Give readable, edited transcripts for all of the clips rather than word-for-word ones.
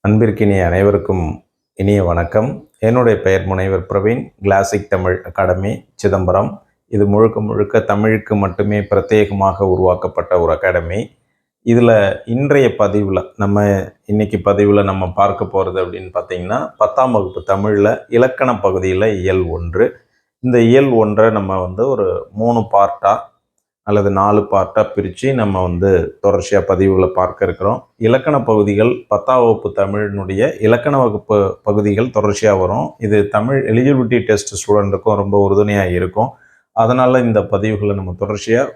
அன்பிற்கினிய அனைவருக்கும் இனிய வணக்கம். என்னுடைய பெயர் முனைவர் பிரவீன். Classic Tamil academy, Chidambaram. இது முழுக்க முழுக்க தமிழுக்கு மட்டுமே பிரத்யேகமாக உருவாக்கப்பட்ட ஒரு அகாடமி. இதில் இன்றைய பதிவில் இன்னைக்கு பதிவில் நம்ம பார்க்க போகிறது அப்படின்னு பார்த்தீங்கன்னா, 10ஆம் வகுப்பு தமிழில் இலக்கண பகுதியில் இயல் 1. இந்த இயல் 1 நம்ம ஒரு 3 பார்ட்டாக அல்லது 4 பார்ட்டாக பிரித்து நம்ம தொடர்ச்சியாக பதிவுகளை பார்க்க இருக்கிறோம். இலக்கண பகுதிகள் 10ஆம் வகுப்பு தமிழினுடைய இலக்கண வகுப்பு பகுதிகள் தொடர்ச்சியாக வரும். இது தமிழ் எலிஜிபிலிட்டி டெஸ்ட் ஸ்டூடெண்ட்டுக்கும் ரொம்ப உறுதுணையாக இருக்கும். அதனால் இந்த பதிவுகளை நம்ம தொடர்ச்சியாக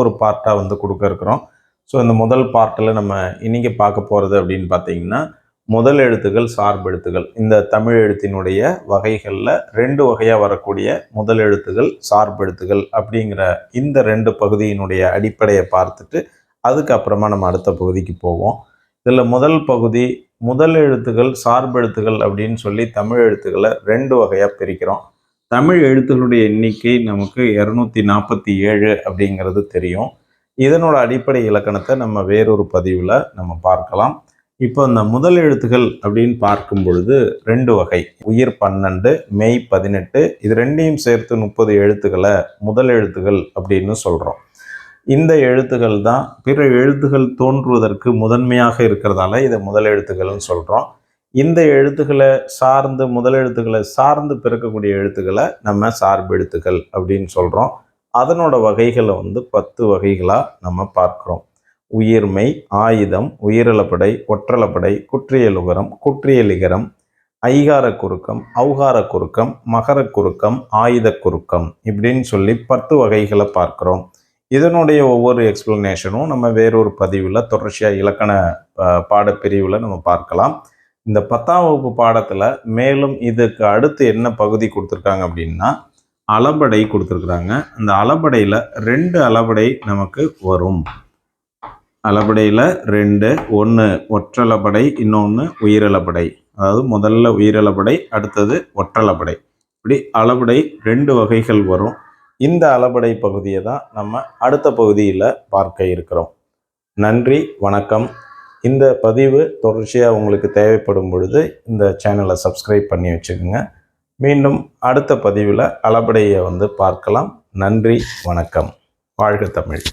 ஒரு பார்ட்டாக கொடுக்க இருக்கிறோம். ஸோ இந்த முதல் பார்ட்டில் நம்ம இன்றைக்கி பார்க்க போகிறது அப்படின்னு பார்த்தீங்கன்னா, முதல் எழுத்துக்கள், சார்பெழுத்துகள். இந்த தமிழ் எழுத்தினுடைய வகைகளில் 2 வகையாக வரக்கூடிய முதல் எழுத்துகள், சார்பெழுத்துகள் அப்படிங்கிற இந்த 2 பகுதியினுடைய அடிப்படையை பார்த்துட்டு அதுக்கப்புறமா நம்ம அடுத்த பகுதிக்கு போவோம். இதில் முதல் பகுதி முதல் எழுத்துக்கள், சார்பெழுத்துகள் அப்படின்னு சொல்லி தமிழ் எழுத்துக்களை 2 வகையாக பிரிக்கிறோம். தமிழ் எழுத்துக்களுடைய எண்ணிக்கை நமக்கு 247 அப்படிங்கிறது தெரியும். இதனோட அடிப்படை இலக்கணத்தை நம்ம வேறொரு பதிவில் நம்ம பார்க்கலாம். இப்போ இந்த முதல் எழுத்துகள் அப்படின்னு பார்க்கும் பொழுது 2 வகை. உயிர் 12, மெய் 18. இது 2ஐயும் சேர்த்து 30 எழுத்துக்களை முதல் எழுத்துகள் அப்படின்னு சொல்கிறோம். இந்த எழுத்துக்கள் தான் பிற எழுத்துக்கள் தோன்றுவதற்கு முதன்மையாக இருக்கிறதால இதை முதல் எழுத்துக்கள்னு சொல்கிறோம். இந்த எழுத்துக்களை சார்ந்து, முதல் எழுத்துக்களை சார்ந்து பிறக்கக்கூடிய எழுத்துக்களை நம்ம சார்பு எழுத்துக்கள் அப்படின்னு சொல்கிறோம். அதனோட வகைகளை 10 வகைகளாக நம்ம பார்க்குறோம். உயிர்மை, ஆயுதம், உயிரிழப்படை, ஒற்றளப்படை, குற்றியலுகரம், குற்றியலிகரம், ஐகார குறுக்கம், ஔகார குறுக்கம், மகர குறுக்கம், ஆயுத குறுக்கம் இப்படின்னு சொல்லி 10 வகைகளை பார்க்குறோம். இதனுடைய ஒவ்வொரு எக்ஸ்பிளனேஷனும் நம்ம வேறொரு பதிவில் தொடர்ச்சியாக இலக்கண பாடப்பிரிவில் நம்ம பார்க்கலாம். இந்த 10ஆம் வகுப்பு பாடத்தில் மேலும் இதுக்கு அடுத்து என்ன பகுதி கொடுத்துருக்காங்க அப்படின்னா, அளபடை கொடுத்துருக்குறாங்க. அந்த அளபடையில் 2 அளபடை நமக்கு வரும். அளபடையில் 2, ஒன்று ஒற்றளபடை, இன்னொன்று உயிரிழப்படை. அதாவது முதல்ல உயிரிழப்படை, அடுத்தது ஒற்றளபடை. இப்படி அளபடை 2 வகைகள் வரும். இந்த அளபடை பகுதியை தான் நம்ம அடுத்த பகுதியில் பார்க்க இருக்கிறோம். நன்றி, வணக்கம். இந்த பதிவு தொடர்ச்சியாக உங்களுக்கு தேவைப்படும் பொழுது இந்த சேனலை சப்ஸ்கிரைப் பண்ணி வச்சுக்கோங்க. மீண்டும் அடுத்த பதிவில் அளபடையை பார்க்கலாம். நன்றி, வணக்கம். வாழ்க தமிழ்.